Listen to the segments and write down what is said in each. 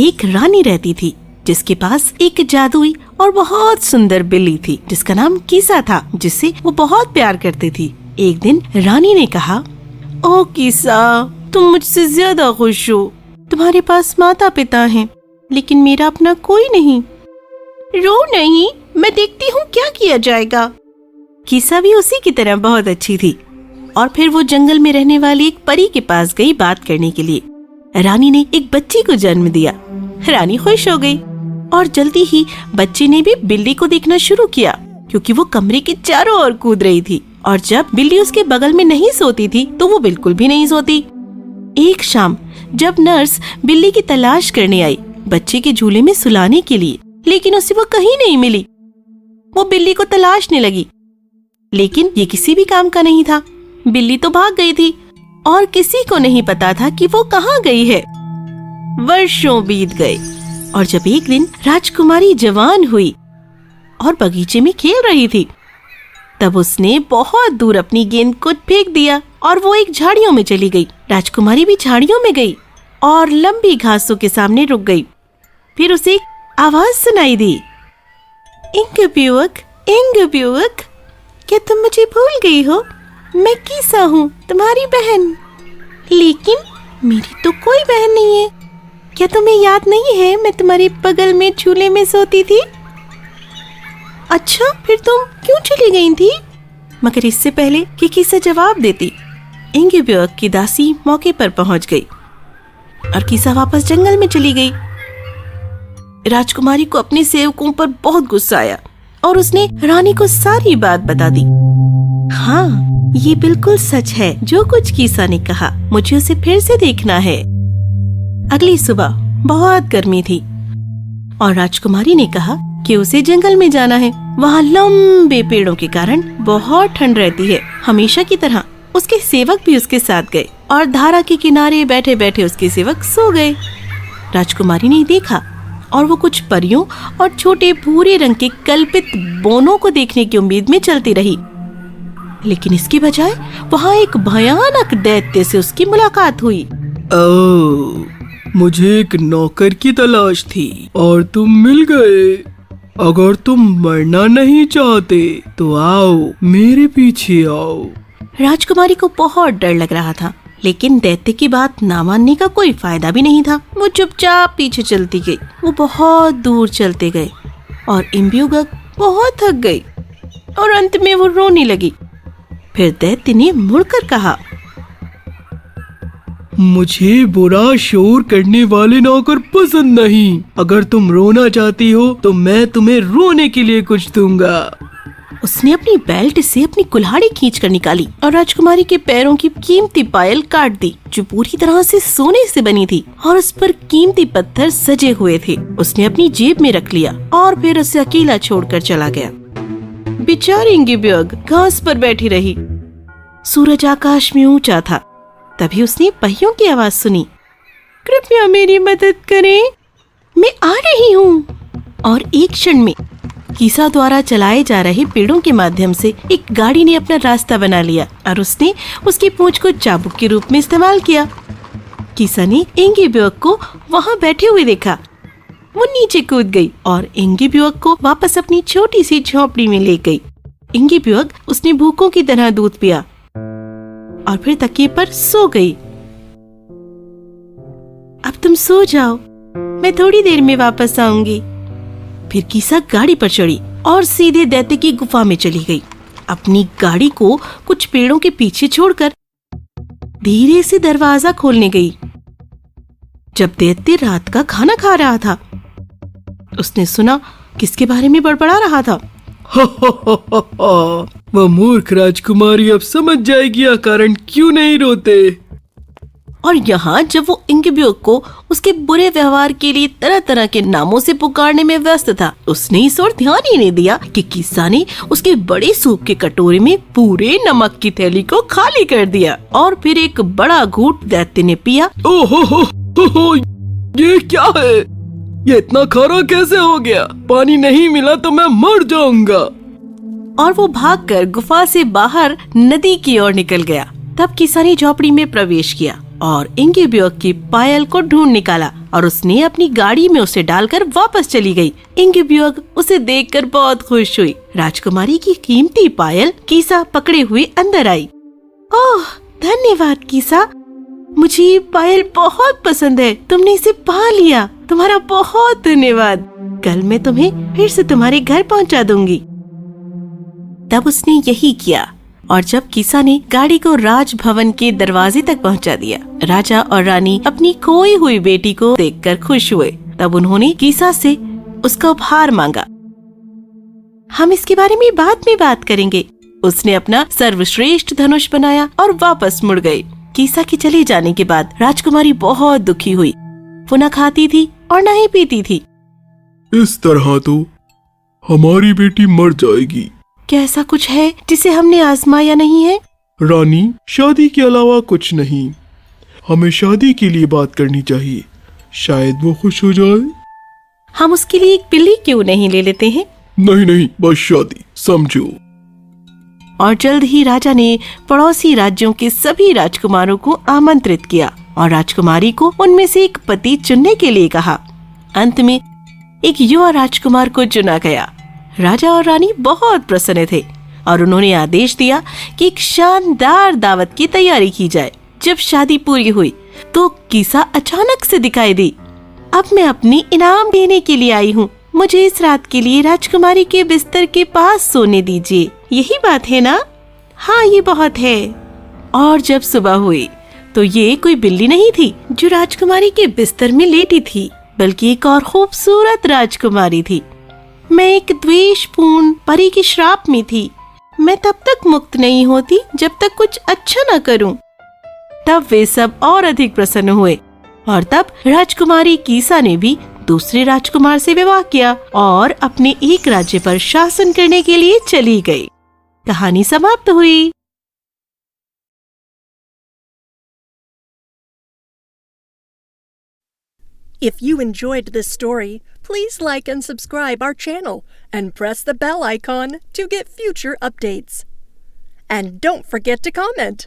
एक रानी रहती थी जिसके पास एक जादुई और बहुत सुंदर बिल्ली थी जिसका नाम कीसा था, जिससे वो बहुत प्यार करती थी। एक दिन रानी ने कहा, ओ कीसा, तुम मुझसे ज्यादा खुश हो। तुम्हारे पास माता पिता हैं, लेकिन मेरा अपना कोई नहीं। रो नहीं, मैं देखती हूँ क्या किया जाएगा। कीसा भी उसी की तरह बहुत अच्छी थी और फिर वो जंगल में रहने वाली एक परी के पास गई बात करने के लिए। रानी ने एक बच्ची को जन्म दिया। रानी खुश हो गई और जल्दी ही बच्चे ने भी बिल्ली को देखना शुरू किया, क्योंकि वो कमरे के चारों ओर कूद रही थी और जब बिल्ली उसके बगल में नहीं सोती थी तो वो बिल्कुल भी नहीं सोती। एक शाम जब नर्स बिल्ली की तलाश करने आई बच्चे के झूले में सुलाने के लिए, लेकिन उसे वो कहीं नहीं मिली। वो बिल्ली को तलाशने लगी, लेकिन ये किसी भी काम का नहीं था। बिल्ली तो भाग गई थी और किसी को नहीं पता था कि वो कहाँ गई है। वर्षों बीत गए और जब एक दिन राजकुमारी जवान हुई और बगीचे में खेल रही थी, तब उसने बहुत दूर अपनी गेंद को फेंक दिया और वो एक झाड़ियों में चली गई। राजकुमारी भी झाड़ियों में गई और लंबी घासों के सामने रुक गई। फिर उसे एक आवाज सुनाई दी, इंगब्यूक, इंगब्यूक, क्या तुम मुझे भूल गई हो? मैं कीसा हूँ, तुम्हारी बहन। लेकिन मेरी तो कोई बहन नहीं है। क्या तुम्हें याद नहीं है मैं तुम्हारे बगल में झूले में सोती थी? अच्छा, फिर तुम क्यों चली गई थी? मगर इससे पहले कि कीसा जवाब देती, इंगब्यूक की दासी मौके पर पहुंच गई और कीसा वापस जंगल में चली गई। राजकुमारी को अपने सेवकों पर बहुत गुस्सा आया और उसने रानी को सारी बात बता दी। हाँ, ये बिल्कुल सच है जो कुछ कीसा ने कहा। मुझे उसे फिर से देखना है। अगली सुबह बहुत गर्मी थी और राजकुमारी ने कहा कि उसे जंगल में जाना है। वहाँ लंबे पेड़ों के कारण बहुत ठंड रहती है। हमेशा की तरह उसके सेवक भी उसके साथ गए और धारा के किनारे बैठे बैठे उसके सेवक सो गए। राजकुमारी ने देखा और वो कुछ परियों और छोटे भूरे रंग के कल्पित बोनों को देखने की उम्मीद में चलती रही, लेकिन इसकी बजाय वहाँ एक भयानक दैत्य से उसकी मुलाकात हुई। मुझे एक नौकर की तलाश थी और तुम मिल गए। अगर तुम मरना नहीं चाहते तो आओ, मेरे पीछे आओ। राजकुमारी को बहुत डर लग रहा था, लेकिन दैत्य की बात ना मानने का कोई फायदा भी नहीं था। वो चुपचाप पीछे चलती गई। वो बहुत दूर चलते गए और इंगब्यूक बहुत थक गई और अंत में वो रोने लगी। फिर दैत्य ने मुड़कर कहा, मुझे बुरा शोर करने वाले नौकर पसंद नहीं। अगर तुम रोना चाहती हो तो मैं तुम्हें रोने के लिए कुछ दूंगा। उसने अपनी बेल्ट से अपनी कुल्हाड़ी खींचकर निकाली और राजकुमारी के पैरों की कीमती पायल काट दी, जो पूरी तरह से सोने से बनी थी और उस पर कीमती पत्थर सजे हुए थे। उसने अपनी जेब में रख लिया और फिर उसे अकेला छोड़कर चला गया। बेचारी इंगब्यूक घास पर बैठी रही। सूरज आकाश में ऊंचा था। तभी उसने पहियों की आवाज सुनी, कृपया मेरी मदद करें, मैं आ रही हूँ। और एक क्षण में कीसा द्वारा चलाए जा रहे पेड़ों के माध्यम से एक गाड़ी ने अपना रास्ता बना लिया और उसने उसकी पूंछ को चाबुक के रूप में इस्तेमाल किया। कीसा ने इंगब्यूक को वहाँ बैठे हुए देखा। वो नीचे कूद गई और इंगब्यूक को वापस अपनी छोटी सी झोपड़ी में ले गई। इंगब्यूक उसने भूखों की तरह दूध पिया और फिर तकिए पर सो गई। अब तुम सो जाओ, मैं थोड़ी देर में वापस आऊंगी। फिर कीसा गाड़ी पर चढ़ी और सीधे दैत्य की गुफा में चली गई। अपनी गाड़ी को कुछ पेड़ों के पीछे छोड़कर धीरे से दरवाजा खोलने गई। जब दैत्य रात का खाना खा रहा था, उसने सुना किसके बारे में बड़बड़ा रहा था। वह मूर्ख राजकुमारी अब समझ जाएगी यह कारण क्यों नहीं रोते। और यहाँ जब वो इंगब्यूक को उसके बुरे व्यवहार के लिए तरह तरह के नामों से पुकारने में व्यस्त था, उसने इस ओर ध्यान ही नहीं दिया कि कीसा ने उसके बड़े सूप के कटोरे में पूरे नमक की थैली को खाली कर दिया और फिर एक बड़ा घूंट दैत्य ने पिया। ओहो, ये क्या है? ये इतना खारा कैसे हो गया? पानी नहीं मिला तो मैं मर जाऊंगा। और वो भागकर गुफा से बाहर नदी की ओर निकल गया। तब कीसा ने झोपड़ी में प्रवेश किया और इंगेब्योर्ग की पायल को ढूंढ निकाला और उसने अपनी गाड़ी में उसे डालकर वापस चली गई। इंगेब्योर्ग उसे देखकर बहुत खुश हुई। राजकुमारी की कीमती पायल कीसा पकड़े हुए अंदर आई। ओह, धन्यवाद कीसा, मुझे ये पायल बहुत पसंद है। तुमने इसे पा लिया, तुम्हारा बहुत धन्यवाद। कल मैं तुम्हें फिर से तुम्हारे घर पहुंचा दूंगी। तब उसने यही किया और जब कीसा ने गाड़ी को राजभवन के दरवाजे तक पहुंचा दिया, राजा और रानी अपनी खोई हुई बेटी को देखकर खुश हुए। तब उन्होंने कीसा से उसका उपहार मांगा। हम इसके बारे में बाद में बात करेंगे। उसने अपना सर्वश्रेष्ठ धनुष बनाया और वापस मुड़ गई। कीसा के चले जाने के बाद राजकुमारी बहुत दुखी हुई। वो न खाती थी और न ही पीती थी। इस तरह तो हमारी बेटी मर जाएगी। क्या ऐसा कुछ है जिसे हमने आजमाया नहीं है? रानी, शादी के अलावा कुछ नहीं। हमें शादी के लिए बात करनी चाहिए, शायद वो खुश हो जाए। हम उसके लिए एक बिल्ली क्यों नहीं ले लेते हैं? नहीं, बस शादी, समझो। और जल्द ही राजा ने पड़ोसी राज्यों के सभी राजकुमारों को आमंत्रित किया और राजकुमारी को उनमें से एक पति चुनने के लिए कहा। अंत में एक युवा राजकुमार को चुना गया। राजा और रानी बहुत प्रसन्न थे और उन्होंने आदेश दिया कि एक शानदार दावत की तैयारी की जाए। जब शादी पूरी हुई तो कीसा अचानक से दिखाई दी। अब मैं अपनी इनाम देने के लिए आई हूँ। मुझे इस रात के लिए राजकुमारी के बिस्तर के पास सोने दीजिए। यही बात है ना? हाँ, ये बहुत है। और जब सुबह हुई तो ये कोई बिल्ली नहीं थी जो राजकुमारी के बिस्तर में लेटी थी, बल्कि एक और खूबसूरत राजकुमारी थी। मैं एक द्वेषपूर्ण परी के श्राप में थी। मैं तब तक मुक्त नहीं होती जब तक कुछ अच्छा न करूं। तब वे सब और अधिक प्रसन्न हुए और तब राजकुमारी कीसा ने भी दूसरे राजकुमार से विवाह किया और अपने एक राज्य पर शासन करने के लिए चली गई। कहानी समाप्त हुई। If you enjoyed this story, please like and subscribe our channel and press the bell icon to get future updates. And don't forget to comment.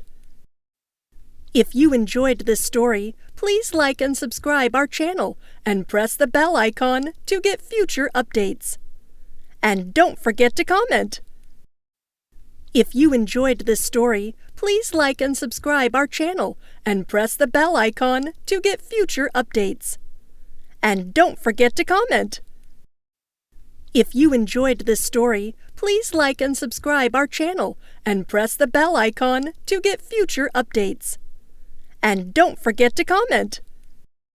If you enjoyed this story, please like and subscribe our channel and press the bell icon to get future updates. And don't forget to comment. If you enjoyed this story, please like and subscribe our channel and press the bell icon to get future updates. And don't forget to comment. If you enjoyed this story, please like and subscribe our channel and press the bell icon to get future updates. And don't forget to comment.